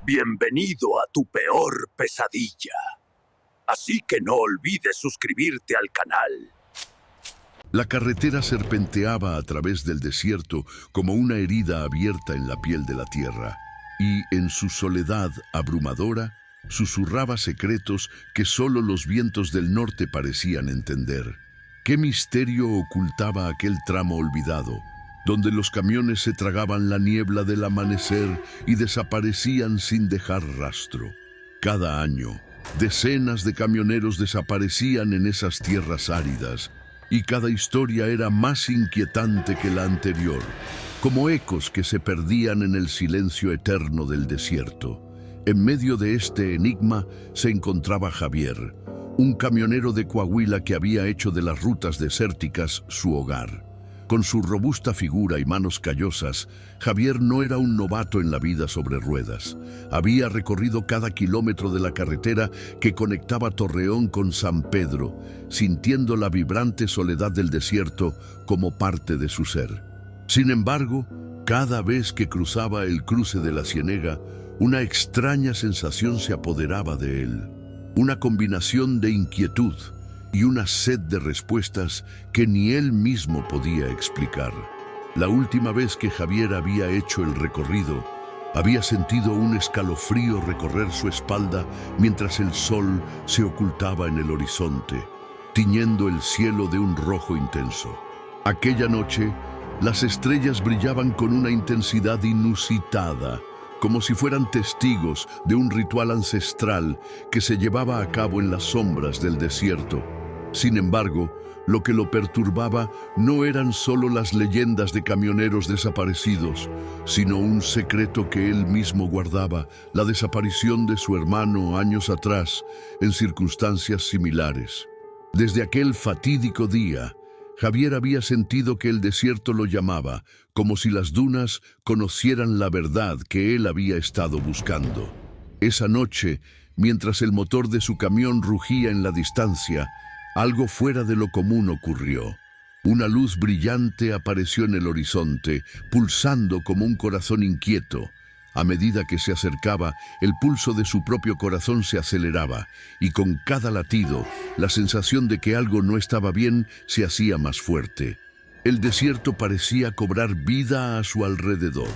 Bienvenido a tu peor pesadilla. Así que no olvides suscribirte al canal. La carretera serpenteaba a través del desierto como una herida abierta en la piel de la tierra, y en su soledad abrumadora susurraba secretos que solo los vientos del norte parecían entender. ¿Qué misterio ocultaba aquel tramo olvidado, donde los camiones se tragaban la niebla del amanecer y desaparecían sin dejar rastro? Cada año, decenas de camioneros desaparecían en esas tierras áridas, y cada historia era más inquietante que la anterior, como ecos que se perdían en el silencio eterno del desierto. En medio de este enigma se encontraba Javier, un camionero de Coahuila que había hecho de las rutas desérticas su hogar. Con su robusta figura y manos callosas, Javier no era un novato en la vida sobre ruedas. Había recorrido cada kilómetro de la carretera que conectaba Torreón con San Pedro, sintiendo la vibrante soledad del desierto como parte de su ser. Sin embargo, cada vez que cruzaba el cruce de la Ciénega, una extraña sensación se apoderaba de él. Una combinación de inquietud y una sed de respuestas que ni él mismo podía explicar. La última vez que Javier había hecho el recorrido, había sentido un escalofrío recorrer su espalda mientras el sol se ocultaba en el horizonte, tiñendo el cielo de un rojo intenso. Aquella noche, las estrellas brillaban con una intensidad inusitada, como si fueran testigos de un ritual ancestral que se llevaba a cabo en las sombras del desierto. Sin embargo, lo que lo perturbaba no eran solo las leyendas de camioneros desaparecidos, sino un secreto que él mismo guardaba: la desaparición de su hermano años atrás, en circunstancias similares. Desde aquel fatídico día, Javier había sentido que el desierto lo llamaba, como si las dunas conocieran la verdad que él había estado buscando. Esa noche, mientras el motor de su camión rugía en la distancia, algo fuera de lo común ocurrió. Una luz brillante apareció en el horizonte, pulsando como un corazón inquieto. A medida que se acercaba, el pulso de su propio corazón se aceleraba, y con cada latido, la sensación de que algo no estaba bien se hacía más fuerte. El desierto parecía cobrar vida a su alrededor.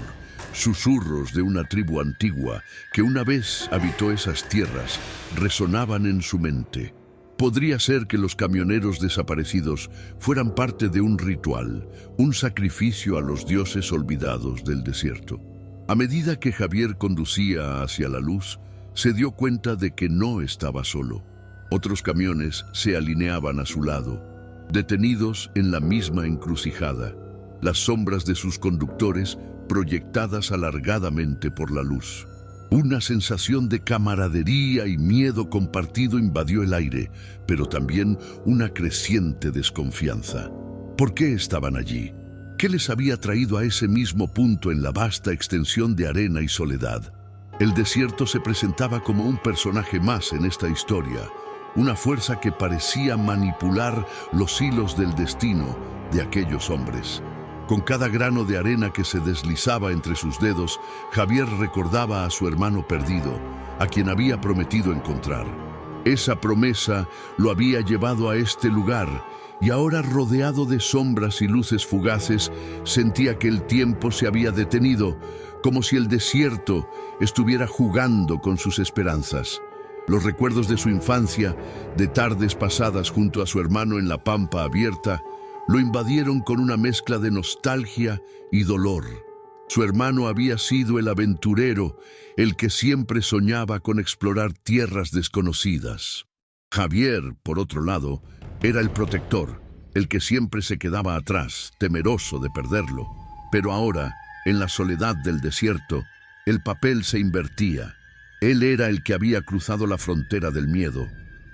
Susurros de una tribu antigua que una vez habitó esas tierras resonaban en su mente. Podría ser que los camioneros desaparecidos fueran parte de un ritual, un sacrificio a los dioses olvidados del desierto. A medida que Javier conducía hacia la luz, se dio cuenta de que no estaba solo. Otros camiones se alineaban a su lado, detenidos en la misma encrucijada, las sombras de sus conductores proyectadas alargadamente por la luz. Una sensación de camaradería y miedo compartido invadió el aire, pero también una creciente desconfianza. ¿Por qué estaban allí? ¿Qué les había traído a ese mismo punto en la vasta extensión de arena y soledad? El desierto se presentaba como un personaje más en esta historia, una fuerza que parecía manipular los hilos del destino de aquellos hombres. Con cada grano de arena que se deslizaba entre sus dedos, Javier recordaba a su hermano perdido, a quien había prometido encontrar. Esa promesa lo había llevado a este lugar, y ahora, rodeado de sombras y luces fugaces, sentía que el tiempo se había detenido, como si el desierto estuviera jugando con sus esperanzas. Los recuerdos de su infancia, de tardes pasadas junto a su hermano en la pampa abierta, lo invadieron con una mezcla de nostalgia y dolor. Su hermano había sido el aventurero, el que siempre soñaba con explorar tierras desconocidas. Javier, por otro lado, era el protector, el que siempre se quedaba atrás, temeroso de perderlo. Pero ahora, en la soledad del desierto, el papel se invertía. Él era el que había cruzado la frontera del miedo,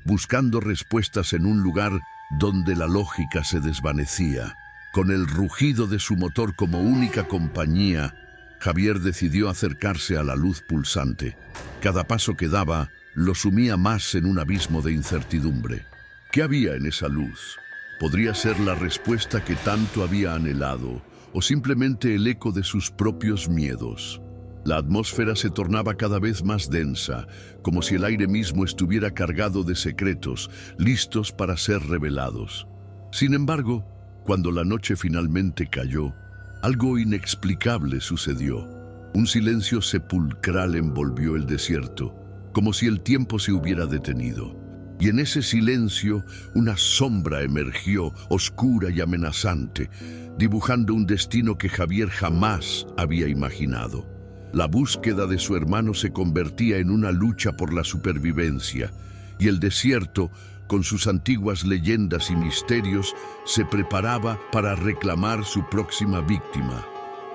buscando respuestas en un lugar donde la lógica se desvanecía. Con el rugido de su motor como única compañía, Javier decidió acercarse a la luz pulsante. Cada paso que daba lo sumía más en un abismo de incertidumbre. ¿Qué había en esa luz? ¿Podría ser la respuesta que tanto había anhelado, o simplemente el eco de sus propios miedos? La atmósfera se tornaba cada vez más densa, como si el aire mismo estuviera cargado de secretos, listos para ser revelados. Sin embargo, cuando la noche finalmente cayó, algo inexplicable sucedió. Un silencio sepulcral envolvió el desierto, como si el tiempo se hubiera detenido. Y en ese silencio, una sombra emergió, oscura y amenazante, dibujando un destino que Javier jamás había imaginado. La búsqueda de su hermano se convertía en una lucha por la supervivencia, y el desierto, con sus antiguas leyendas y misterios, se preparaba para reclamar su próxima víctima.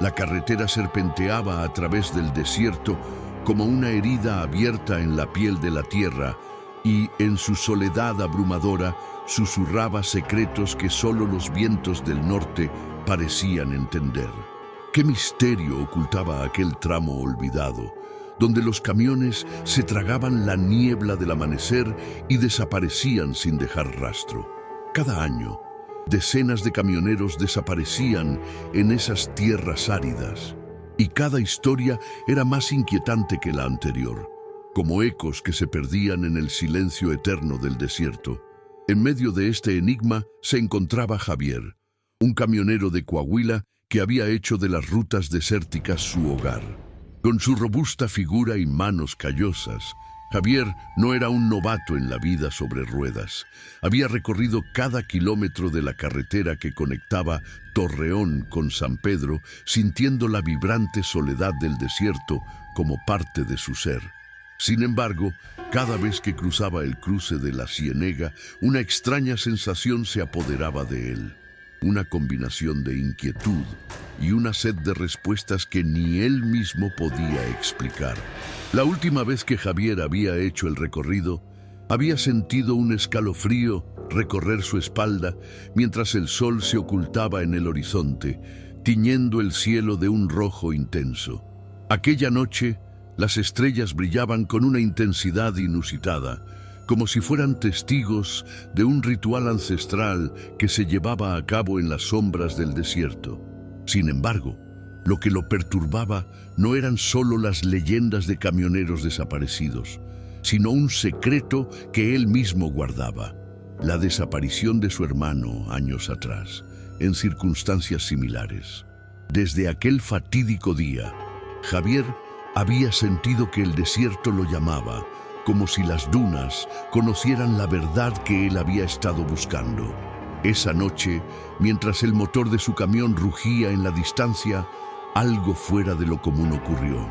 La carretera serpenteaba a través del desierto como una herida abierta en la piel de la tierra, y en su soledad abrumadora susurraba secretos que solo los vientos del norte parecían entender. ¿Qué misterio ocultaba aquel tramo olvidado, donde los camiones se tragaban la niebla del amanecer y desaparecían sin dejar rastro? Cada año, decenas de camioneros desaparecían en esas tierras áridas, y cada historia era más inquietante que la anterior, como ecos que se perdían en el silencio eterno del desierto. En medio de este enigma se encontraba Javier, un camionero de Coahuila que había hecho de las rutas desérticas su hogar. Con su robusta figura y manos callosas, Javier no era un novato en la vida sobre ruedas. Había recorrido cada kilómetro de la carretera que conectaba Torreón con San Pedro, sintiendo la vibrante soledad del desierto como parte de su ser. Sin embargo, cada vez que cruzaba el cruce de la Ciénega, una extraña sensación se apoderaba de él. Una combinación de inquietud y una sed de respuestas que ni él mismo podía explicar. La última vez que Javier había hecho el recorrido, había sentido un escalofrío recorrer su espalda mientras el sol se ocultaba en el horizonte, tiñendo el cielo de un rojo intenso. Aquella noche, las estrellas brillaban con una intensidad inusitada, como si fueran testigos de un ritual ancestral que se llevaba a cabo en las sombras del desierto. Sin embargo, lo que lo perturbaba no eran solo las leyendas de camioneros desaparecidos, sino un secreto que él mismo guardaba: la desaparición de su hermano años atrás, en circunstancias similares. Desde aquel fatídico día, Javier había sentido que el desierto lo llamaba, como si las dunas conocieran la verdad que él había estado buscando. Esa noche, mientras el motor de su camión rugía en la distancia, algo fuera de lo común ocurrió.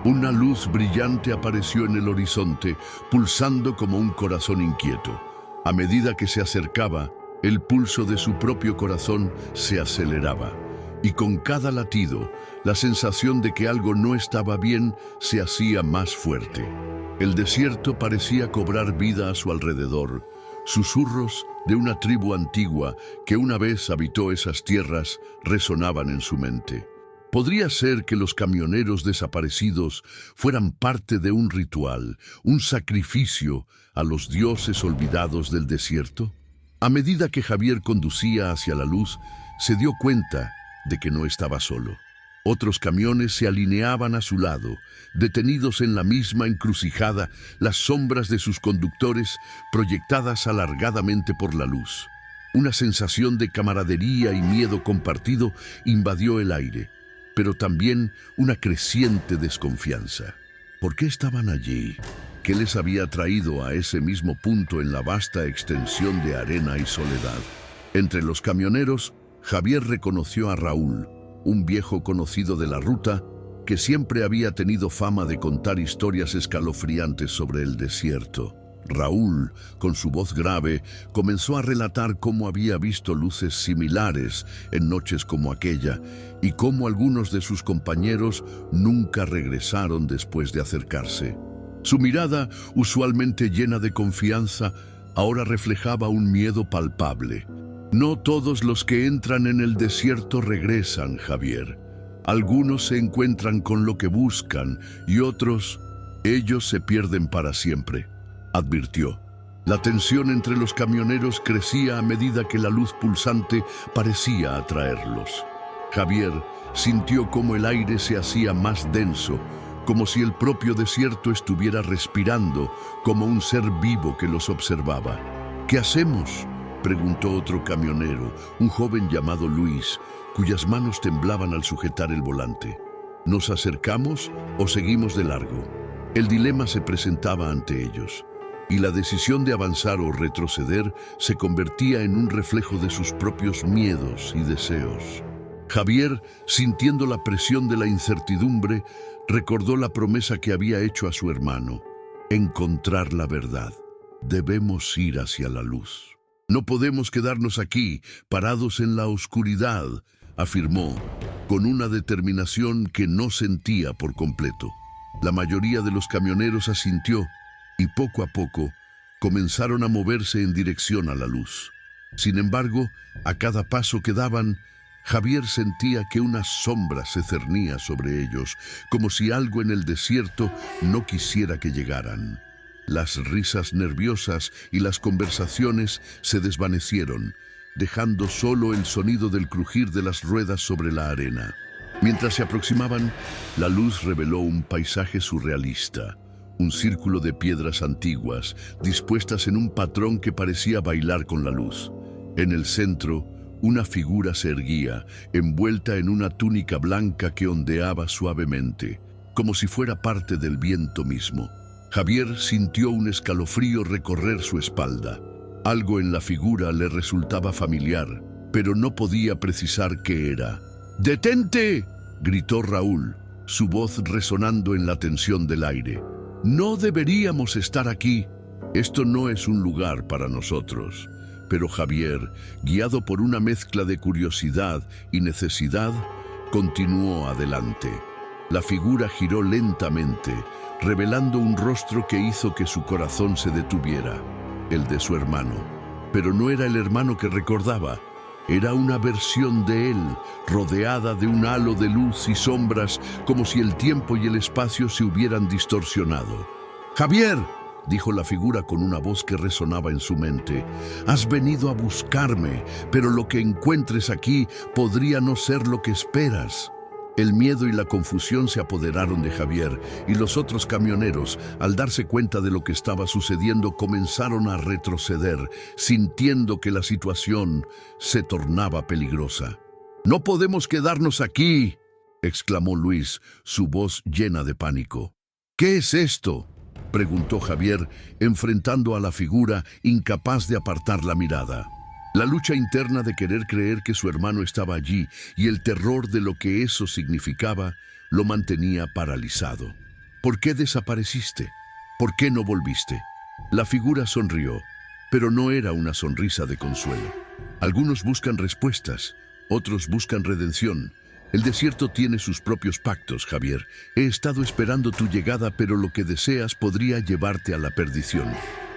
Una luz brillante apareció en el horizonte, pulsando como un corazón inquieto. A medida que se acercaba, el pulso de su propio corazón se aceleraba, y con cada latido, la sensación de que algo no estaba bien se hacía más fuerte. El desierto parecía cobrar vida a su alrededor. Susurros de una tribu antigua que una vez habitó esas tierras resonaban en su mente. ¿Podría ser que los camioneros desaparecidos fueran parte de un ritual, un sacrificio a los dioses olvidados del desierto? A medida que Javier conducía hacia la luz, se dio cuenta de que no estaba solo. Otros camiones se alineaban a su lado, detenidos en la misma encrucijada, las sombras de sus conductores proyectadas alargadamente por la luz. Una sensación de camaradería y miedo compartido invadió el aire, pero también una creciente desconfianza. ¿Por qué estaban allí? ¿Qué les había traído a ese mismo punto en la vasta extensión de arena y soledad? Entre los camioneros, Javier reconoció a Raúl, un viejo conocido de la ruta que siempre había tenido fama de contar historias escalofriantes sobre el desierto. Raúl, con su voz grave, comenzó a relatar cómo había visto luces similares en noches como aquella y cómo algunos de sus compañeros nunca regresaron después de acercarse. Su mirada, usualmente llena de confianza, ahora reflejaba un miedo palpable. No todos los que entran en el desierto regresan, Javier. Algunos se encuentran con lo que buscan y otros, ellos se pierden para siempre, advirtió. La tensión entre los camioneros crecía a medida que la luz pulsante parecía atraerlos. Javier sintió cómo el aire se hacía más denso, como si el propio desierto estuviera respirando, como un ser vivo que los observaba. ¿Qué hacemos?, preguntó otro camionero, un joven llamado Luis, cuyas manos temblaban al sujetar el volante. ¿Nos acercamos o seguimos de largo? El dilema se presentaba ante ellos, y la decisión de avanzar o retroceder se convertía en un reflejo de sus propios miedos y deseos. Javier, sintiendo la presión de la incertidumbre, recordó la promesa que había hecho a su hermano: encontrar la verdad. Debemos ir hacia la luz. No podemos quedarnos aquí, parados en la oscuridad, afirmó, con una determinación que no sentía por completo. La mayoría de los camioneros asintió, y poco a poco comenzaron a moverse en dirección a la luz. Sin embargo, a cada paso que daban, Javier sentía que una sombra se cernía sobre ellos, como si algo en el desierto no quisiera que llegaran. Las risas nerviosas y las conversaciones se desvanecieron, dejando solo el sonido del crujir de las ruedas sobre la arena. Mientras se aproximaban, la luz reveló un paisaje surrealista. Un círculo de piedras antiguas, dispuestas en un patrón que parecía bailar con la luz. En el centro, una figura se erguía, envuelta en una túnica blanca que ondeaba suavemente, como si fuera parte del viento mismo. Javier sintió un escalofrío recorrer su espalda. Algo en la figura le resultaba familiar, pero no podía precisar qué era. ¡Detente!, gritó Raúl, su voz resonando en la tensión del aire. No deberíamos estar aquí. Esto no es un lugar para nosotros. Pero Javier, guiado por una mezcla de curiosidad y necesidad, continuó adelante. La figura giró lentamente, revelando un rostro que hizo que su corazón se detuviera, el de su hermano. Pero no era el hermano que recordaba. Era una versión de él, rodeada de un halo de luz y sombras, como si el tiempo y el espacio se hubieran distorsionado. «¡Javier!», dijo la figura con una voz que resonaba en su mente. «Has venido a buscarme, pero lo que encuentres aquí podría no ser lo que esperas». El miedo y la confusión se apoderaron de Javier, y los otros camioneros, al darse cuenta de lo que estaba sucediendo, comenzaron a retroceder, sintiendo que la situación se tornaba peligrosa. «¡No podemos quedarnos aquí!», exclamó Luis, su voz llena de pánico. «¿Qué es esto?», preguntó Javier, enfrentando a la figura, incapaz de apartar la mirada. La lucha interna de querer creer que su hermano estaba allí y el terror de lo que eso significaba lo mantenía paralizado. «¿Por qué desapareciste? ¿Por qué no volviste?». La figura sonrió, pero no era una sonrisa de consuelo. «Algunos buscan respuestas, otros buscan redención. El desierto tiene sus propios pactos, Javier. He estado esperando tu llegada, pero lo que deseas podría llevarte a la perdición».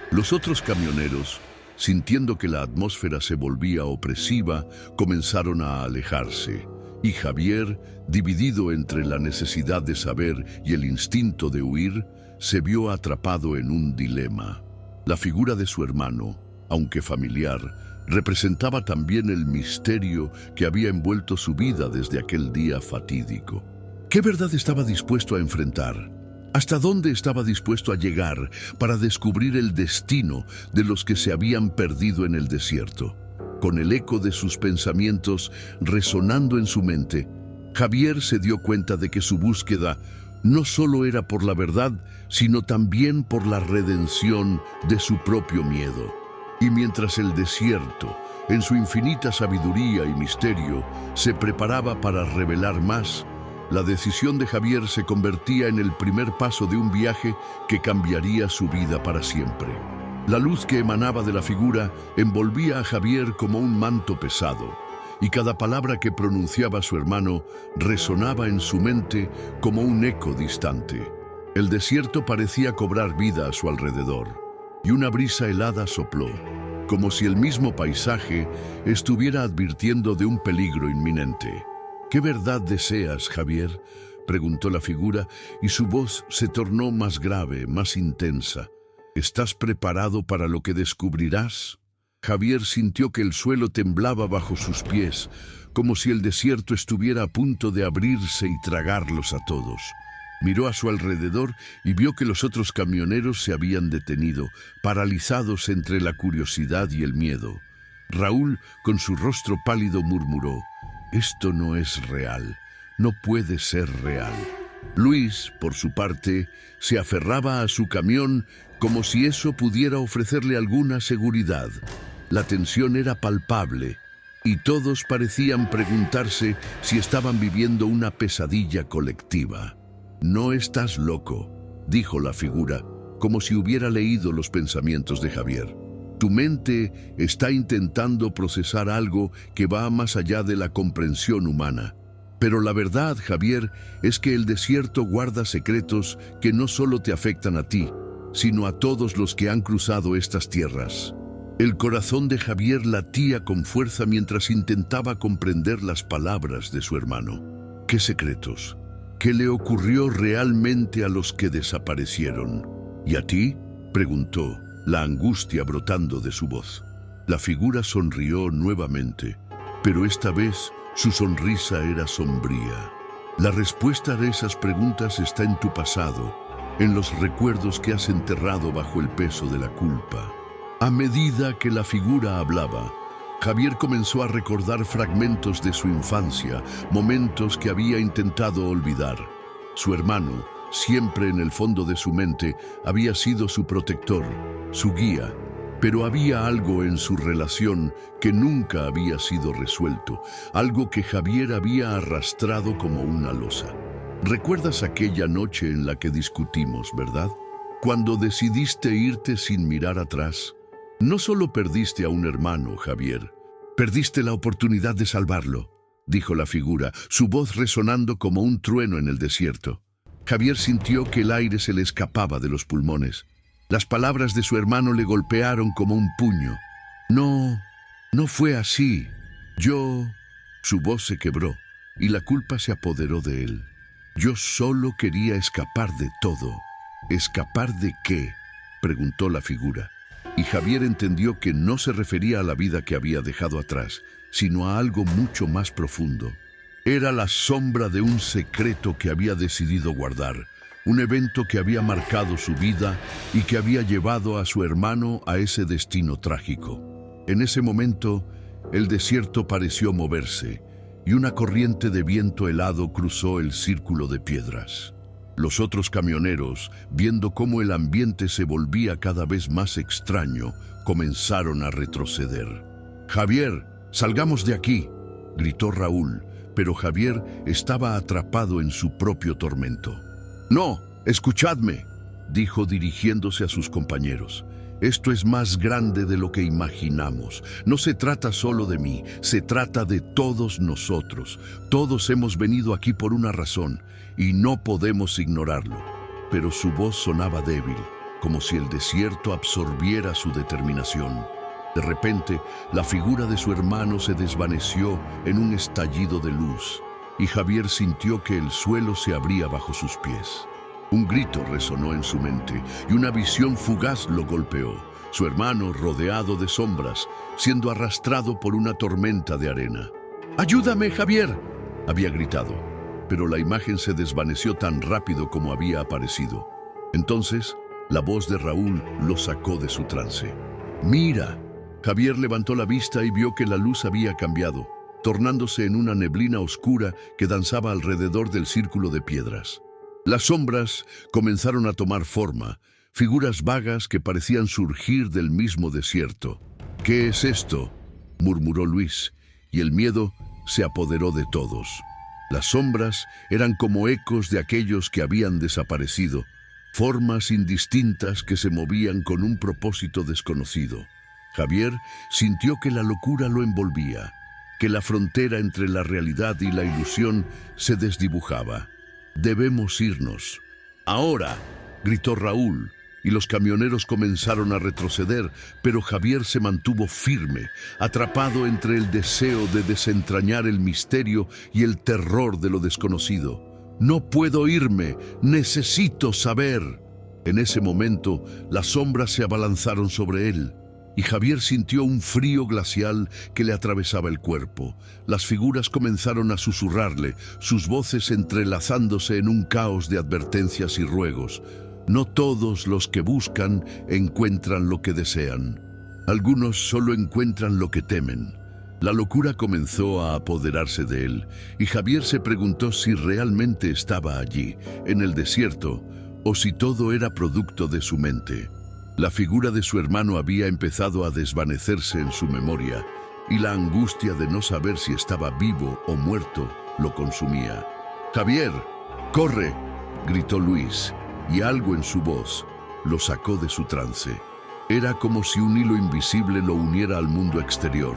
Los otros camioneros, sintiendo que la atmósfera se volvía opresiva, comenzaron a alejarse, y Javier, dividido entre la necesidad de saber y el instinto de huir, se vio atrapado en un dilema. La figura de su hermano, aunque familiar, representaba también el misterio que había envuelto su vida desde aquel día fatídico. ¿Qué verdad estaba dispuesto a enfrentar? ¿Hasta dónde estaba dispuesto a llegar para descubrir el destino de los que se habían perdido en el desierto? Con el eco de sus pensamientos resonando en su mente, Javier se dio cuenta de que su búsqueda no solo era por la verdad, sino también por la redención de su propio miedo. Y mientras el desierto, en su infinita sabiduría y misterio, se preparaba para revelar más, la decisión de Javier se convertía en el primer paso de un viaje que cambiaría su vida para siempre. La luz que emanaba de la figura envolvía a Javier como un manto pesado, y cada palabra que pronunciaba su hermano resonaba en su mente como un eco distante. El desierto parecía cobrar vida a su alrededor, y una brisa helada sopló, como si el mismo paisaje estuviera advirtiendo de un peligro inminente. «¿Qué verdad deseas, Javier?», preguntó la figura, y su voz se tornó más grave, más intensa. «¿Estás preparado para lo que descubrirás?». Javier sintió que el suelo temblaba bajo sus pies, como si el desierto estuviera a punto de abrirse y tragarlos a todos. Miró a su alrededor y vio que los otros camioneros se habían detenido, paralizados entre la curiosidad y el miedo. Raúl, con su rostro pálido, murmuró: «Esto no es real, no puede ser real». Luis, por su parte, se aferraba a su camión como si eso pudiera ofrecerle alguna seguridad. La tensión era palpable y todos parecían preguntarse si estaban viviendo una pesadilla colectiva. «No estás loco», dijo la figura, como si hubiera leído los pensamientos de Javier. «Tu mente está intentando procesar algo que va más allá de la comprensión humana. Pero la verdad, Javier, es que el desierto guarda secretos que no solo te afectan a ti, sino a todos los que han cruzado estas tierras». El corazón de Javier latía con fuerza mientras intentaba comprender las palabras de su hermano. ¿Qué secretos? ¿Qué le ocurrió realmente a los que desaparecieron? ¿Y a ti?, preguntó, la angustia brotando de su voz. La figura sonrió nuevamente, pero esta vez su sonrisa era sombría. La respuesta a esas preguntas está en tu pasado, en los recuerdos que has enterrado bajo el peso de la culpa. A medida que la figura hablaba, Javier comenzó a recordar fragmentos de su infancia, momentos que había intentado olvidar. Su hermano, siempre en el fondo de su mente, había sido su protector, su guía, pero había algo en su relación que nunca había sido resuelto, algo que Javier había arrastrado como una losa. ¿Recuerdas aquella noche en la que discutimos, verdad? Cuando decidiste irte sin mirar atrás. No solo perdiste a un hermano, Javier, perdiste la oportunidad de salvarlo, dijo la figura, su voz resonando como un trueno en el desierto. Javier sintió que el aire se le escapaba de los pulmones. Las palabras de su hermano le golpearon como un puño. No fue así. Su voz se quebró y la culpa se apoderó de él. Yo solo quería escapar de todo. ¿Escapar de qué?, preguntó la figura. Y Javier entendió que no se refería a la vida que había dejado atrás, sino a algo mucho más profundo. Era la sombra de un secreto que había decidido guardar, un evento que había marcado su vida y que había llevado a su hermano a ese destino trágico. En ese momento, el desierto pareció moverse y una corriente de viento helado cruzó el círculo de piedras. Los otros camioneros, viendo cómo el ambiente se volvía cada vez más extraño, comenzaron a retroceder. «Javier, salgamos de aquí», gritó Raúl, pero Javier estaba atrapado en su propio tormento. «No, escuchadme», dijo dirigiéndose a sus compañeros. «Esto es más grande de lo que imaginamos. No se trata solo de mí, se trata de todos nosotros. Todos hemos venido aquí por una razón y no podemos ignorarlo». Pero su voz sonaba débil, como si el desierto absorbiera su determinación. De repente, la figura de su hermano se desvaneció en un estallido de luz, y Javier sintió que el suelo se abría bajo sus pies. Un grito resonó en su mente y una visión fugaz lo golpeó. Su hermano, rodeado de sombras, siendo arrastrado por una tormenta de arena. «¡Ayúdame, Javier!», había gritado, pero la imagen se desvaneció tan rápido como había aparecido. Entonces, la voz de Raúl lo sacó de su trance. «¡Mira!». Javier levantó la vista y vio que la luz había cambiado, tornándose en una neblina oscura que danzaba alrededor del círculo de piedras. Las sombras comenzaron a tomar forma, figuras vagas que parecían surgir del mismo desierto. «¿Qué es esto?», murmuró Luis, y el miedo se apoderó de todos. Las sombras eran como ecos de aquellos que habían desaparecido, formas indistintas que se movían con un propósito desconocido. Javier sintió que la locura lo envolvía, que la frontera entre la realidad y la ilusión se desdibujaba. «Debemos irnos». «¡Ahora!», gritó Raúl, y los camioneros comenzaron a retroceder, pero Javier se mantuvo firme, atrapado entre el deseo de desentrañar el misterio y el terror de lo desconocido. «No puedo irme, necesito saber». En ese momento, las sombras se abalanzaron sobre él. y Javier sintió un frío glacial que le atravesaba el cuerpo. Las figuras comenzaron a susurrarle, sus voces entrelazándose en un caos de advertencias y ruegos. No todos los que buscan encuentran lo que desean. Algunos solo encuentran lo que temen. La locura comenzó a apoderarse de él, y Javier se preguntó si realmente estaba allí, en el desierto, o si todo era producto de su mente. La figura de su hermano había empezado a desvanecerse en su memoria, y la angustia de no saber si estaba vivo o muerto lo consumía. «¡Javier! ¡Corre!», gritó Luis, y algo en su voz lo sacó de su trance. Era como si un hilo invisible lo uniera al mundo exterior,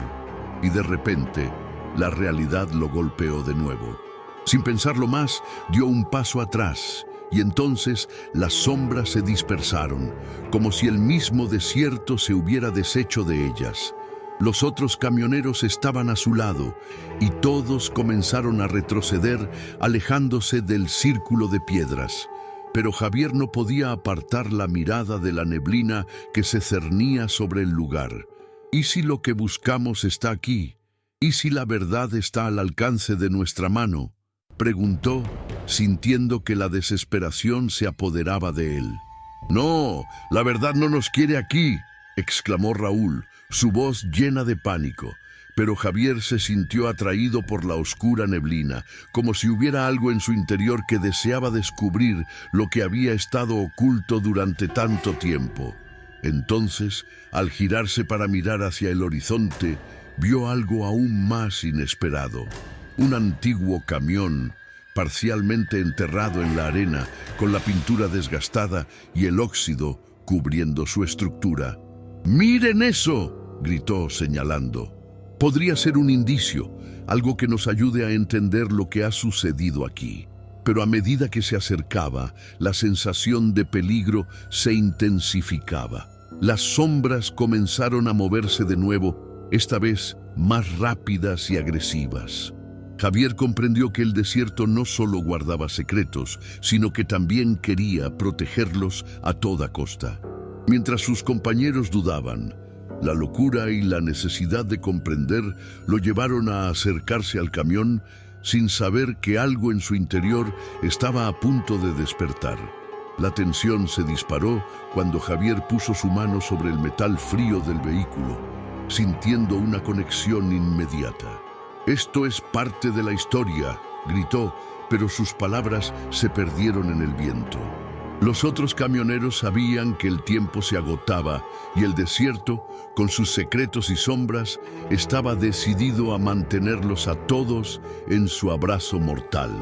y de repente la realidad lo golpeó de nuevo. Sin pensarlo más, dio un paso atrás, y entonces las sombras se dispersaron, como si el mismo desierto se hubiera deshecho de ellas. Los otros camioneros estaban a su lado, y todos comenzaron a retroceder, alejándose del círculo de piedras. Pero Javier no podía apartar la mirada de la neblina que se cernía sobre el lugar. ¿Y si lo que buscamos está aquí? ¿Y si la verdad está al alcance de nuestra mano?, preguntó, sintiendo que la desesperación se apoderaba de él. «No, la verdad no nos quiere aquí», exclamó Raúl, su voz llena de pánico. Pero Javier se sintió atraído por la oscura neblina, como si hubiera algo en su interior que deseaba descubrir lo que había estado oculto durante tanto tiempo. Entonces, al girarse para mirar hacia el horizonte, vio algo aún más inesperado. Un antiguo camión, parcialmente enterrado en la arena, con la pintura desgastada y el óxido cubriendo su estructura. «¡Miren eso!», gritó señalando. «Podría ser un indicio, algo que nos ayude a entender lo que ha sucedido aquí». Pero a medida que se acercaba, la sensación de peligro se intensificaba. Las sombras comenzaron a moverse de nuevo, esta vez más rápidas y agresivas. Javier comprendió que el desierto no solo guardaba secretos, sino que también quería protegerlos a toda costa. Mientras sus compañeros dudaban, la locura y la necesidad de comprender lo llevaron a acercarse al camión sin saber que algo en su interior estaba a punto de despertar. La tensión se disparó cuando Javier puso su mano sobre el metal frío del vehículo, sintiendo una conexión inmediata. «Esto es parte de la historia», gritó, pero sus palabras se perdieron en el viento. Los otros camioneros sabían que el tiempo se agotaba y el desierto, con sus secretos y sombras, estaba decidido a mantenerlos a todos en su abrazo mortal.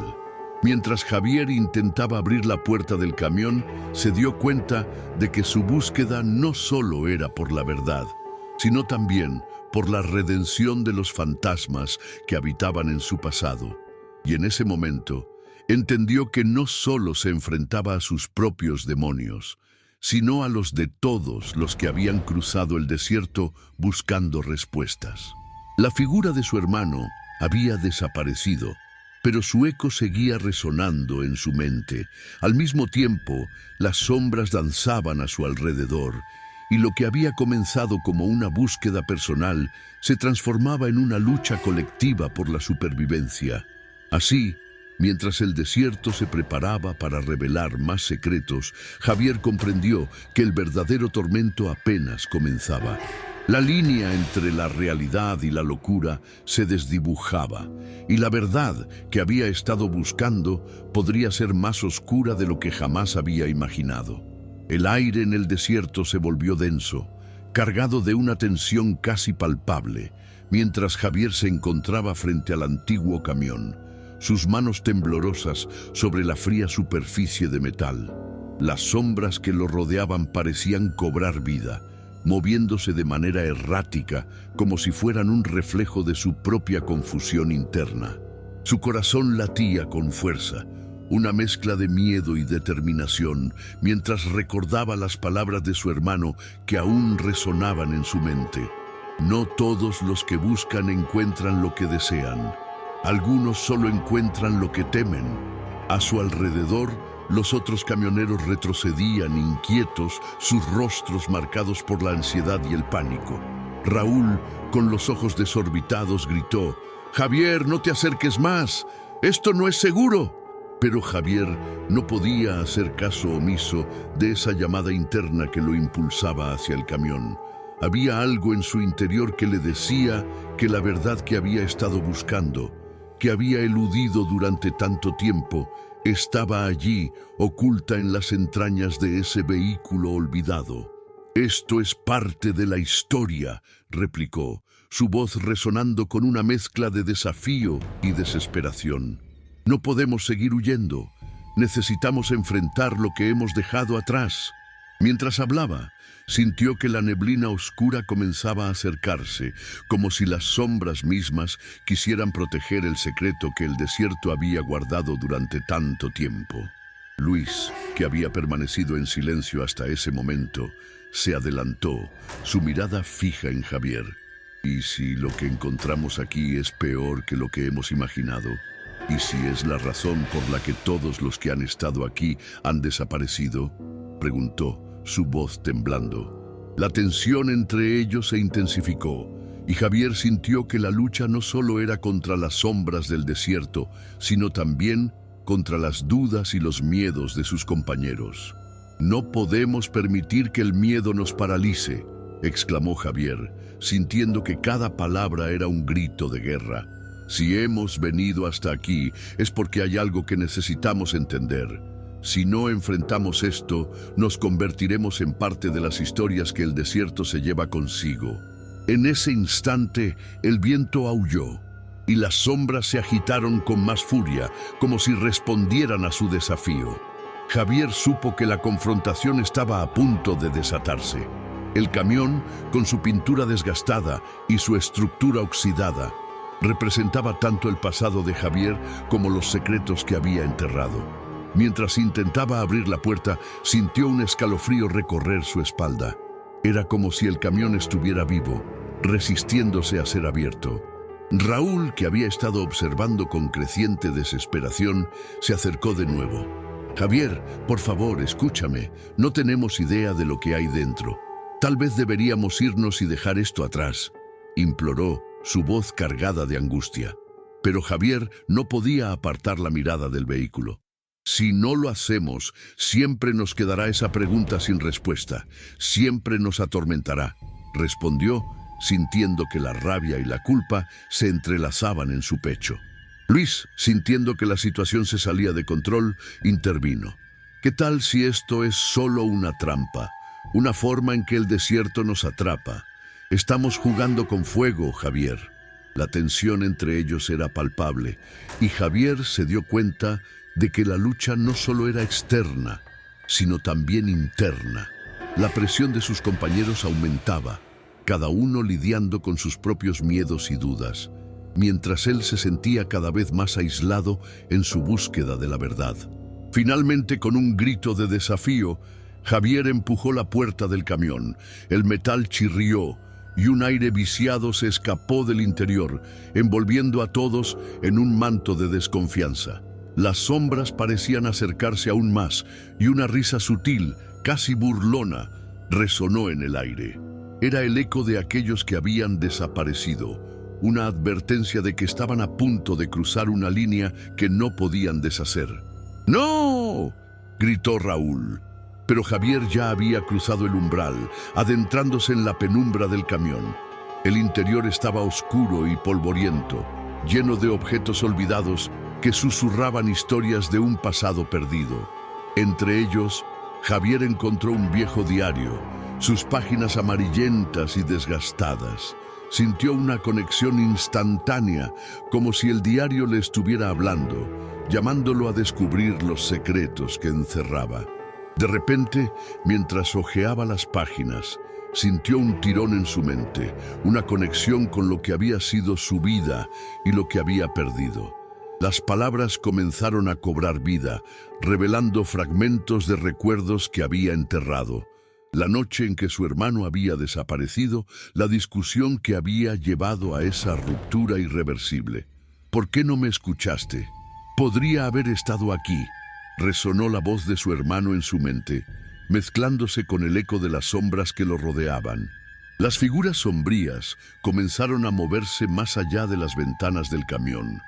Mientras Javier intentaba abrir la puerta del camión, se dio cuenta de que su búsqueda no solo era por la verdad, sino también por la redención de los fantasmas que habitaban en su pasado. Y en ese momento, entendió que no solo se enfrentaba a sus propios demonios, sino a los de todos los que habían cruzado el desierto buscando respuestas. La figura de su hermano había desaparecido, pero su eco seguía resonando en su mente. Al mismo tiempo, las sombras danzaban a su alrededor, y lo que había comenzado como una búsqueda personal se transformaba en una lucha colectiva por la supervivencia. Así, mientras el desierto se preparaba para revelar más secretos, Javier comprendió que el verdadero tormento apenas comenzaba. La línea entre la realidad y la locura se desdibujaba, y la verdad que había estado buscando podría ser más oscura de lo que jamás había imaginado. El aire en el desierto se volvió denso, cargado de una tensión casi palpable, mientras Javier se encontraba frente al antiguo camión, sus manos temblorosas sobre la fría superficie de metal. Las sombras que lo rodeaban parecían cobrar vida, moviéndose de manera errática, como si fueran un reflejo de su propia confusión interna. Su corazón latía con fuerza, una mezcla de miedo y determinación, mientras recordaba las palabras de su hermano que aún resonaban en su mente. No todos los que buscan encuentran lo que desean. Algunos solo encuentran lo que temen. A su alrededor, Los otros camioneros retrocedían inquietos, sus rostros marcados por la ansiedad y el pánico. Raúl, con los ojos desorbitados, gritó: «Javier, no te acerques más. Esto no es seguro». Pero Javier no podía hacer caso omiso de esa llamada interna que lo impulsaba hacia el camión. Había algo en su interior que le decía que la verdad que había estado buscando, que había eludido durante tanto tiempo, estaba allí, oculta en las entrañas de ese vehículo olvidado. «Esto es parte de la historia», replicó, su voz resonando con una mezcla de desafío y desesperación. «No podemos seguir huyendo. Necesitamos enfrentar lo que hemos dejado atrás». Mientras hablaba, sintió que la neblina oscura comenzaba a acercarse, como si las sombras mismas quisieran proteger el secreto que el desierto había guardado durante tanto tiempo. Luis, que había permanecido en silencio hasta ese momento, se adelantó, su mirada fija en Javier. «¿Y si lo que encontramos aquí es peor que lo que hemos imaginado? ¿Y si es la razón por la que todos los que han estado aquí han desaparecido?», preguntó, su voz temblando. La tensión entre ellos se intensificó, y Javier sintió que la lucha no solo era contra las sombras del desierto, sino también contra las dudas y los miedos de sus compañeros. «No podemos permitir que el miedo nos paralice», exclamó Javier, sintiendo que cada palabra era un grito de guerra. «Si hemos venido hasta aquí es porque hay algo que necesitamos entender. Si no enfrentamos esto, nos convertiremos en parte de las historias que el desierto se lleva consigo». En ese instante, el viento aulló y las sombras se agitaron con más furia, como si respondieran a su desafío. Javier supo que la confrontación estaba a punto de desatarse. El camión, con su pintura desgastada y su estructura oxidada, representaba tanto el pasado de Javier como los secretos que había enterrado. Mientras intentaba abrir la puerta, sintió un escalofrío recorrer su espalda. Era como si el camión estuviera vivo, resistiéndose a ser abierto. Raúl, que había estado observando con creciente desesperación, se acercó de nuevo. «Javier, por favor, escúchame. No tenemos idea de lo que hay dentro. Tal vez deberíamos irnos y dejar esto atrás», imploró, su voz cargada de angustia. Pero Javier no podía apartar la mirada del vehículo. «Si no lo hacemos, siempre nos quedará esa pregunta sin respuesta. Siempre nos atormentará», respondió, sintiendo que la rabia y la culpa se entrelazaban en su pecho. Luis, sintiendo que la situación se salía de control, intervino. «¿Qué tal si esto es solo una trampa? Una forma en que el desierto nos atrapa. Estamos jugando con fuego, Javier». La tensión entre ellos era palpable, y Javier se dio cuenta de que la lucha no solo era externa, sino también interna. La presión de sus compañeros aumentaba, cada uno lidiando con sus propios miedos y dudas, mientras él se sentía cada vez más aislado en su búsqueda de la verdad. Finalmente, con un grito de desafío, Javier empujó la puerta del camión. El metal chirrió y un aire viciado se escapó del interior, envolviendo a todos en un manto de desconfianza. Las sombras parecían acercarse aún más y una risa sutil, casi burlona, resonó en el aire. Era el eco de aquellos que habían desaparecido, una advertencia de que estaban a punto de cruzar una línea que no podían deshacer. «¡No!», gritó Raúl. Pero Javier ya había cruzado el umbral, adentrándose en la penumbra del camión. El interior estaba oscuro y polvoriento, lleno de objetos olvidados que susurraban historias de un pasado perdido. Entre ellos, Javier encontró un viejo diario, sus páginas amarillentas y desgastadas. Sintió una conexión instantánea, como si el diario le estuviera hablando, llamándolo a descubrir los secretos que encerraba. De repente, mientras hojeaba las páginas, sintió un tirón en su mente, una conexión con lo que había sido su vida y lo que había perdido. Las palabras comenzaron a cobrar vida, revelando fragmentos de recuerdos que había enterrado. La noche en que su hermano había desaparecido, la discusión que había llevado a esa ruptura irreversible. «¿Por qué no me escuchaste? Podría haber estado aquí». resonó la voz de su hermano en su mente, mezclándose con el eco de las sombras que lo rodeaban. Las figuras sombrías comenzaron a moverse más allá de las ventanas del camión,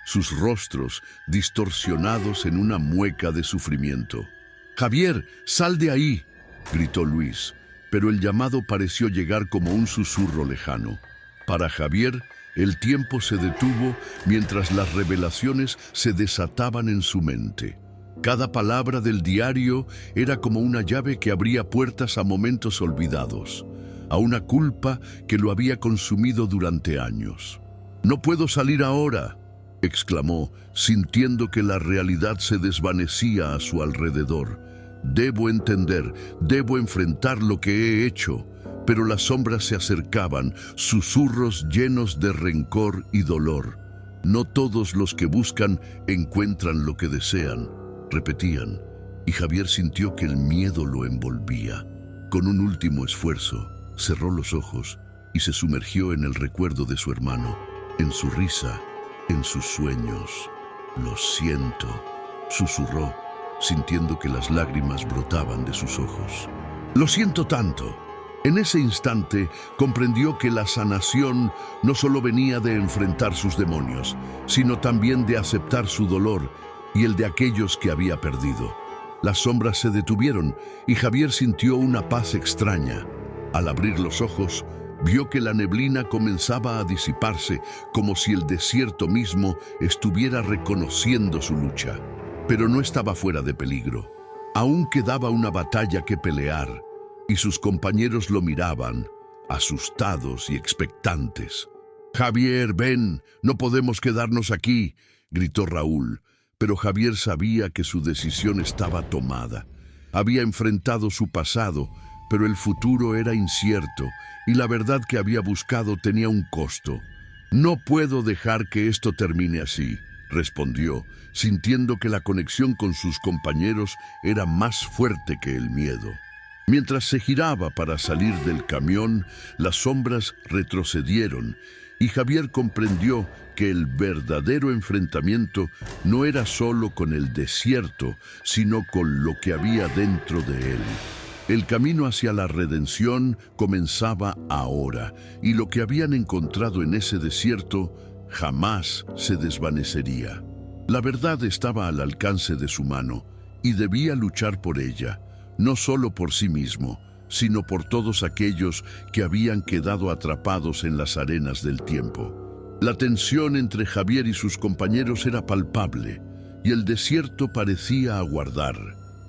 sus rostros distorsionados en una mueca de sufrimiento. «Javier, sal de ahí», gritó Luis, pero el llamado pareció llegar como un susurro lejano. Para Javier, el tiempo se detuvo mientras las revelaciones se desataban en su mente. Cada palabra del diario era como una llave que abría puertas a momentos olvidados, a una culpa que lo había consumido durante años. «No puedo salir ahora», exclamó, sintiendo que la realidad se desvanecía a su alrededor. «Debo entender, debo enfrentar lo que he hecho». Pero las sombras se acercaban, susurros llenos de rencor y dolor. «No todos los que buscan encuentran lo que desean», repetían, y Javier sintió que el miedo lo envolvía. Con un último esfuerzo, cerró los ojos y se sumergió en el recuerdo de su hermano, en su risa, en sus sueños. «Lo siento», susurró, sintiendo que las lágrimas brotaban de sus ojos. «Lo siento tanto». En ese instante comprendió que la sanación no solo venía de enfrentar sus demonios, sino también de aceptar su dolor y el de aquellos que había perdido. Las sombras se detuvieron y Javier sintió una paz extraña. Al abrir los ojos, vio que la neblina comenzaba a disiparse, como si el desierto mismo estuviera reconociendo su lucha. Pero no estaba fuera de peligro. Aún quedaba una batalla que pelear, y sus compañeros lo miraban, asustados y expectantes. «Javier, ven, no podemos quedarnos aquí», gritó Raúl, pero Javier sabía que su decisión estaba tomada. Había enfrentado su pasado, pero el futuro era incierto, y la verdad que había buscado tenía un costo. «No puedo dejar que esto termine así», respondió, sintiendo que la conexión con sus compañeros era más fuerte que el miedo. Mientras se giraba para salir del camión, las sombras retrocedieron y Javier comprendió que el verdadero enfrentamiento no era solo con el desierto, sino con lo que había dentro de él. El camino hacia la redención comenzaba ahora, y lo que habían encontrado en ese desierto jamás se desvanecería. La verdad estaba al alcance de su mano y debía luchar por ella. No solo por sí mismo, sino por todos aquellos que habían quedado atrapados en las arenas del tiempo. La tensión entre Javier y sus compañeros era palpable, y el desierto parecía aguardar,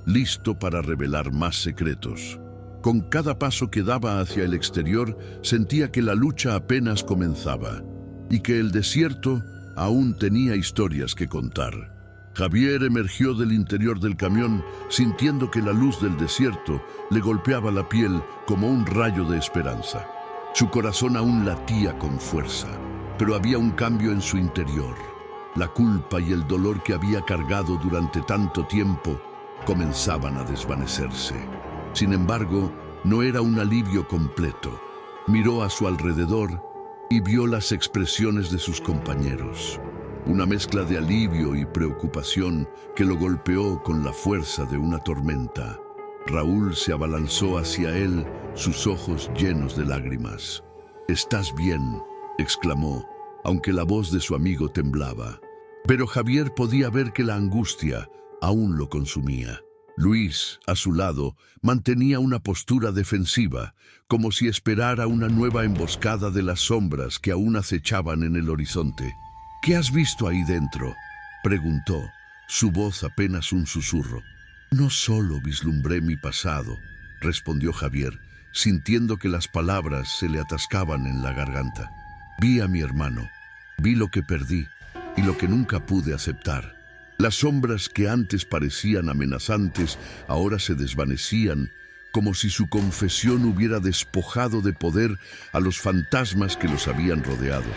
listo para revelar más secretos. Con cada paso que daba hacia el exterior, sentía que la lucha apenas comenzaba, y que el desierto aún tenía historias que contar. Javier emergió del interior del camión, sintiendo que la luz del desierto le golpeaba la piel como un rayo de esperanza. Su corazón aún latía con fuerza, pero había un cambio en su interior. La culpa y el dolor que había cargado durante tanto tiempo comenzaban a desvanecerse. Sin embargo, no era un alivio completo. Miró a su alrededor y vio las expresiones de sus compañeros. Una mezcla de alivio y preocupación que lo golpeó con la fuerza de una tormenta. Raúl se abalanzó hacia él, sus ojos llenos de lágrimas. «¿Estás bien?», exclamó, aunque la voz de su amigo temblaba. Pero Javier podía ver que la angustia aún lo consumía. Luis, a su lado, mantenía una postura defensiva, como si esperara una nueva emboscada de las sombras que aún acechaban en el horizonte. «¿Qué has visto ahí dentro?», preguntó, su voz apenas un susurro. «No solo vislumbré mi pasado», respondió Javier, sintiendo que las palabras se le atascaban en la garganta. «Vi a mi hermano, vi lo que perdí y lo que nunca pude aceptar. Las sombras que antes parecían amenazantes ahora se desvanecían, como si su confesión hubiera despojado de poder a los fantasmas que los habían rodeado.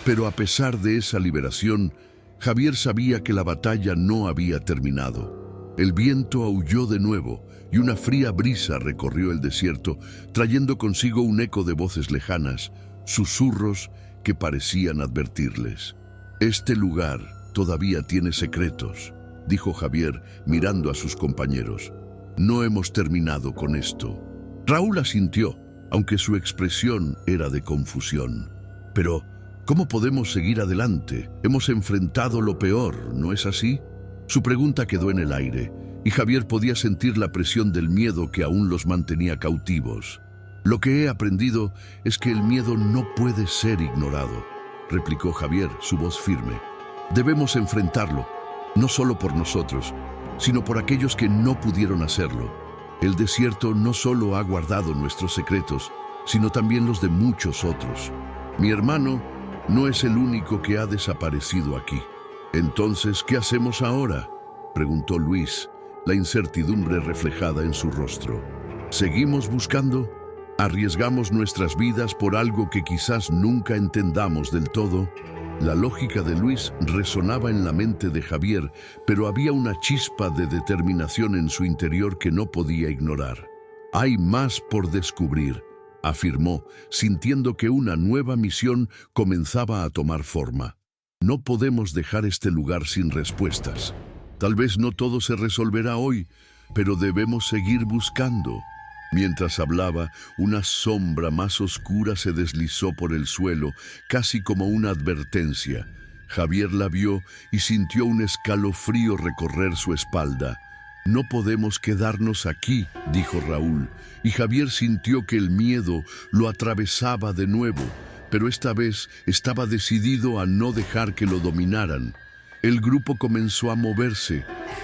Pero a pesar de esa liberación, Javier sabía que la batalla no había terminado. El viento aulló de nuevo y una fría brisa recorrió el desierto, trayendo consigo un eco de voces lejanas, susurros que parecían advertirles. «Este lugar todavía tiene secretos», dijo Javier, mirando a sus compañeros. No hemos terminado con esto. Raúl asintió, aunque su expresión era de confusión. Pero, ¿cómo podemos seguir adelante? Hemos enfrentado lo peor, ¿no es así? Su pregunta quedó en el aire, y Javier podía sentir la presión del miedo que aún los mantenía cautivos. Lo que he aprendido es que el miedo no puede ser ignorado, replicó Javier, su voz firme. Debemos enfrentarlo, no solo por nosotros, sino por aquellos que no pudieron hacerlo. El desierto no solo ha guardado nuestros secretos, sino también los de muchos otros. Mi hermano no es el único que ha desaparecido aquí. Entonces, ¿qué hacemos ahora?, preguntó Luis, la incertidumbre reflejada en su rostro. ¿Seguimos buscando? ¿Arriesgamos nuestras vidas por algo que quizás nunca entendamos del todo? La lógica de Luis resonaba en la mente de Javier, pero había una chispa de determinación en su interior que no podía ignorar. Hay más por descubrir, afirmó, sintiendo que una nueva misión comenzaba a tomar forma. No podemos dejar este lugar sin respuestas. Tal vez no todo se resolverá hoy, pero debemos seguir buscando. Mientras hablaba, una sombra más oscura se deslizó por el suelo, casi como una advertencia. Javier la vio y sintió un escalofrío recorrer su espalda. No podemos quedarnos aquí, dijo Raúl, y Javier sintió que el miedo lo atravesaba de nuevo, pero esta vez estaba decidido a no dejar que lo dominaran. El grupo comenzó a moverse,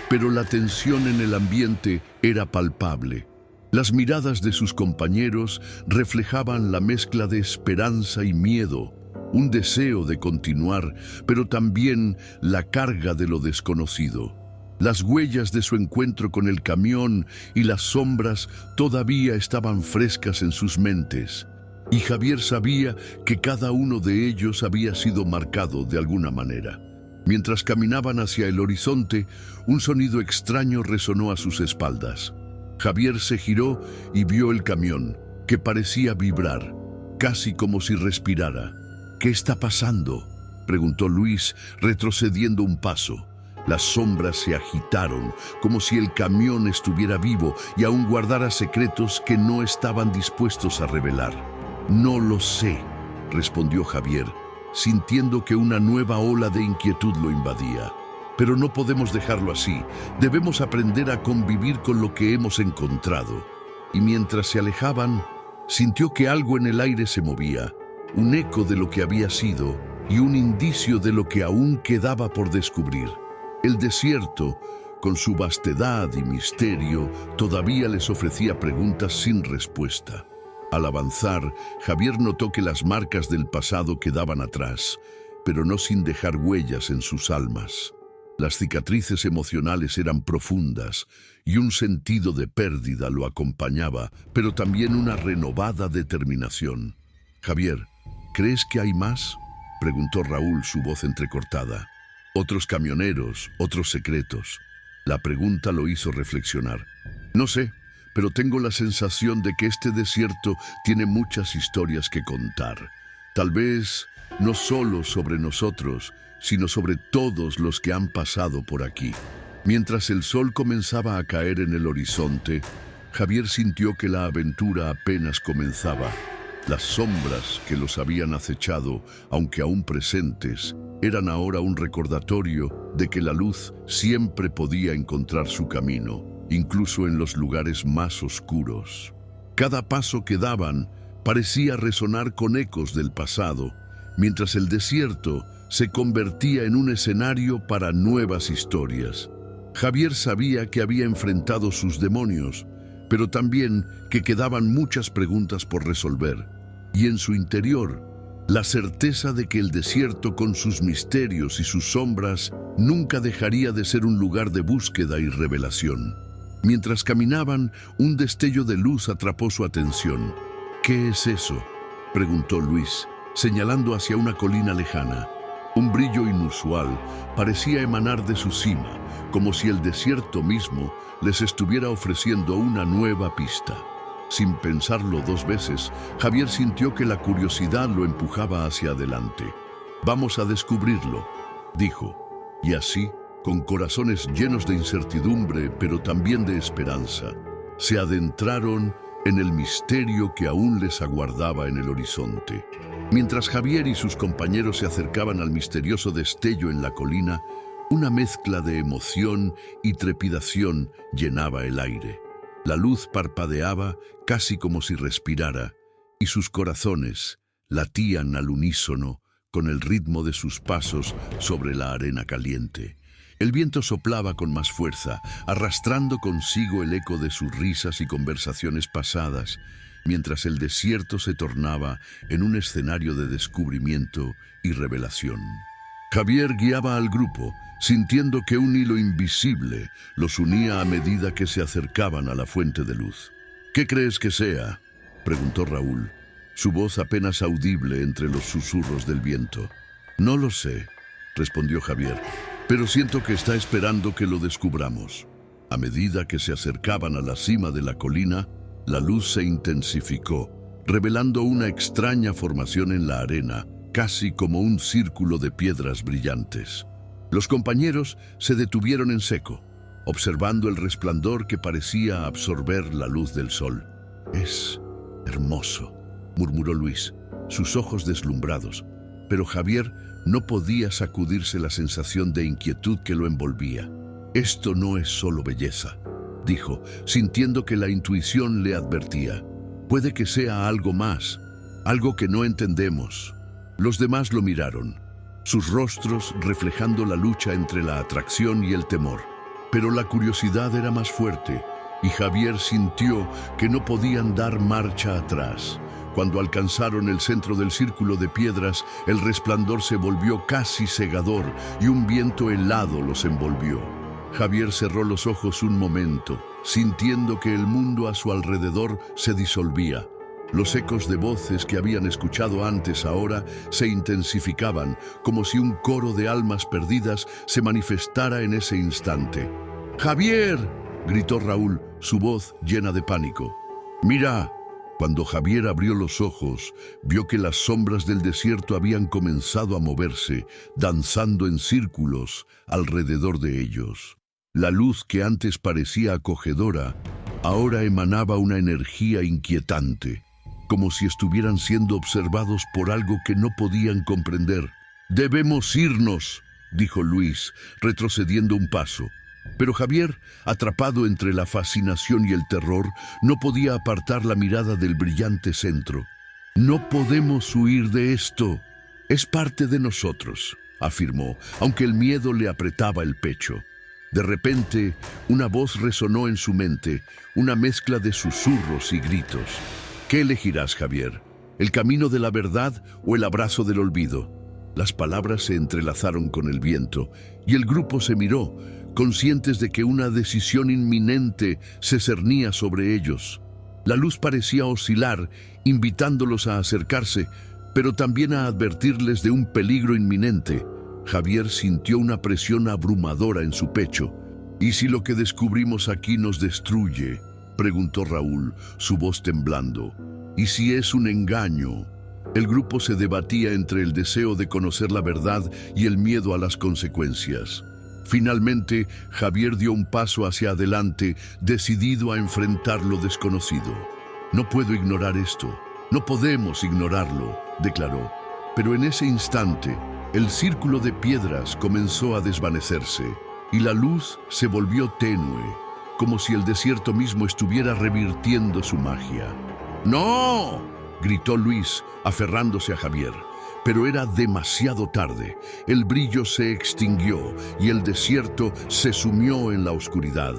pero la tensión en el ambiente era palpable. Las miradas de sus compañeros reflejaban la mezcla de esperanza y miedo, un deseo de continuar, pero también la carga de lo desconocido. Las huellas de su encuentro con el camión y las sombras todavía estaban frescas en sus mentes, y Javier sabía que cada uno de ellos había sido marcado de alguna manera. Mientras caminaban hacia el horizonte, un sonido extraño resonó a sus espaldas. Javier se giró y vio el camión, que parecía vibrar, casi como si respirara. ¿Qué está pasando?, preguntó Luis, retrocediendo un paso. Las sombras se agitaron, como si el camión estuviera vivo y aún guardara secretos que no estaban dispuestos a revelar. No lo sé, respondió Javier, sintiendo que una nueva ola de inquietud lo invadía. Pero no podemos dejarlo así. Debemos aprender a convivir con lo que hemos encontrado. Y mientras se alejaban, sintió que algo en el aire se movía, un eco de lo que había sido y un indicio de lo que aún quedaba por descubrir. El desierto, con su vastedad y misterio, todavía les ofrecía preguntas sin respuesta. Al avanzar, Javier notó que las marcas del pasado quedaban atrás, pero no sin dejar huellas en sus almas. Las cicatrices emocionales eran profundas y un sentido de pérdida lo acompañaba, pero también una renovada determinación. «Javier, ¿crees que hay más?», preguntó Raúl, su voz entrecortada. «Otros camioneros, otros secretos». La pregunta lo hizo reflexionar. «No sé, pero tengo la sensación de que este desierto tiene muchas historias que contar. Tal vez no solo sobre nosotros, sino sobre todos los que han pasado por aquí». Mientras el sol comenzaba a caer en el horizonte, Javier sintió que la aventura apenas comenzaba. Las sombras que los habían acechado, aunque aún presentes, eran ahora un recordatorio de que la luz siempre podía encontrar su camino, incluso en los lugares más oscuros. Cada paso que daban parecía resonar con ecos del pasado, mientras el desierto se convertía en un escenario para nuevas historias. Javier sabía que había enfrentado sus demonios, pero también que quedaban muchas preguntas por resolver, y en su interior, la certeza de que el desierto con sus misterios y sus sombras nunca dejaría de ser un lugar de búsqueda y revelación. Mientras caminaban, un destello de luz atrapó su atención. «¿Qué es eso?», preguntó Luis, señalando hacia una colina lejana. Un brillo inusual parecía emanar de su cima, como si el desierto mismo les estuviera ofreciendo una nueva pista. Sin pensarlo dos veces, Javier sintió que la curiosidad lo empujaba hacia adelante. «Vamos a descubrirlo», dijo, y así con corazones llenos de incertidumbre, pero también de esperanza, se adentraron en el misterio que aún les aguardaba en el horizonte. Mientras Javier y sus compañeros se acercaban al misterioso destello en la colina, una mezcla de emoción y trepidación llenaba el aire. La luz parpadeaba casi como si respirara, y sus corazones latían al unísono con el ritmo de sus pasos sobre la arena caliente. El viento soplaba con más fuerza, arrastrando consigo el eco de sus risas y conversaciones pasadas, mientras el desierto se tornaba en un escenario de descubrimiento y revelación. Javier guiaba al grupo, sintiendo que un hilo invisible los unía a medida que se acercaban a la fuente de luz. «¿Qué crees que sea?», preguntó Raúl, su voz apenas audible entre los susurros del viento. «No lo sé», respondió Javier, «pero siento que está esperando que lo descubramos». A medida que se acercaban a la cima de la colina, la luz se intensificó, revelando una extraña formación en la arena, casi como un círculo de piedras brillantes. Los compañeros se detuvieron en seco, observando el resplandor que parecía absorber la luz del sol. «Es hermoso», murmuró Luis, sus ojos deslumbrados, pero Javier no podía sacudirse la sensación de inquietud que lo envolvía. «Esto no es solo belleza», dijo, sintiendo que la intuición le advertía. «Puede que sea algo más, algo que no entendemos». Los demás lo miraron, sus rostros reflejando la lucha entre la atracción y el temor. Pero la curiosidad era más fuerte, y Javier sintió que no podían dar marcha atrás. Cuando alcanzaron el centro del círculo de piedras, el resplandor se volvió casi cegador y un viento helado los envolvió. Javier cerró los ojos un momento, sintiendo que el mundo a su alrededor se disolvía. Los ecos de voces que habían escuchado antes ahora se intensificaban, como si un coro de almas perdidas se manifestara en ese instante. «¡Javier!», gritó Raúl, su voz llena de pánico. «Mira». Cuando Javier abrió los ojos, vio que las sombras del desierto habían comenzado a moverse, danzando en círculos alrededor de ellos. La luz que antes parecía acogedora, ahora emanaba una energía inquietante, como si estuvieran siendo observados por algo que no podían comprender. «Debemos irnos», dijo Luis, retrocediendo un paso. Pero Javier, atrapado entre la fascinación y el terror, no podía apartar la mirada del brillante centro. «No podemos huir de esto. Es parte de nosotros», afirmó, aunque el miedo le apretaba el pecho. De repente, una voz resonó en su mente, una mezcla de susurros y gritos. «¿Qué elegirás, Javier? ¿El camino de la verdad o el abrazo del olvido?». Las palabras se entrelazaron con el viento, y el grupo se miró, conscientes de que una decisión inminente se cernía sobre ellos. La luz parecía oscilar, invitándolos a acercarse, pero también a advertirles de un peligro inminente. Javier sintió una presión abrumadora en su pecho. «¿Y si lo que descubrimos aquí nos destruye?», preguntó Raúl, su voz temblando. «¿Y si es un engaño?». El grupo se debatía entre el deseo de conocer la verdad y el miedo a las consecuencias. Finalmente, Javier dio un paso hacia adelante, decidido a enfrentar lo desconocido. «No puedo ignorar esto. No podemos ignorarlo», declaró. Pero en ese instante, el círculo de piedras comenzó a desvanecerse, y la luz se volvió tenue, como si el desierto mismo estuviera revirtiendo su magia. «¡No!», gritó Luis, aferrándose a Javier. Pero era demasiado tarde. El brillo se extinguió y el desierto se sumió en la oscuridad.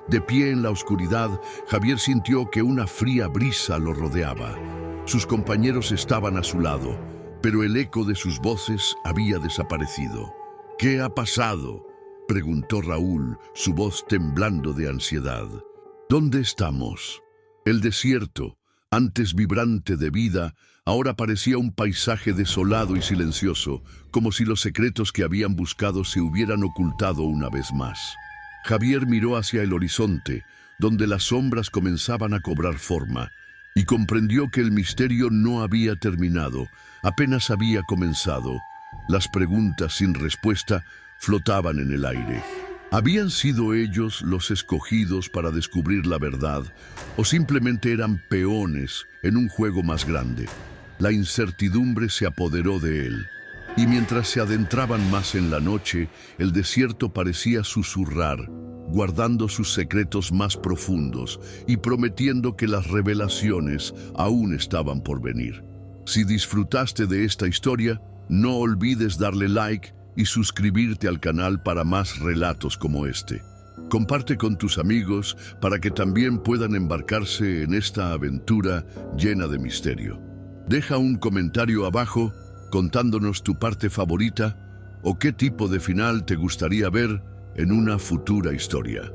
De pie en la oscuridad, Javier sintió que una fría brisa lo rodeaba. Sus compañeros estaban a su lado, pero el eco de sus voces había desaparecido. «¿Qué ha pasado?», preguntó Raúl, su voz temblando de ansiedad. «¿Dónde estamos?». El desierto, antes vibrante de vida, ahora parecía un paisaje desolado y silencioso, como si los secretos que habían buscado se hubieran ocultado una vez más. Javier miró hacia el horizonte, donde las sombras comenzaban a cobrar forma, y comprendió que el misterio no había terminado, apenas había comenzado. Las preguntas sin respuesta flotaban en el aire. ¿Habían sido ellos los escogidos para descubrir la verdad o simplemente eran peones en un juego más grande? La incertidumbre se apoderó de él, y mientras se adentraban más en la noche, el desierto parecía susurrar, guardando sus secretos más profundos y prometiendo que las revelaciones aún estaban por venir. Si disfrutaste de esta historia, no olvides darle like y suscribirte al canal para más relatos como este. Comparte con tus amigos para que también puedan embarcarse en esta aventura llena de misterio. Deja un comentario abajo contándonos tu parte favorita o qué tipo de final te gustaría ver en una futura historia.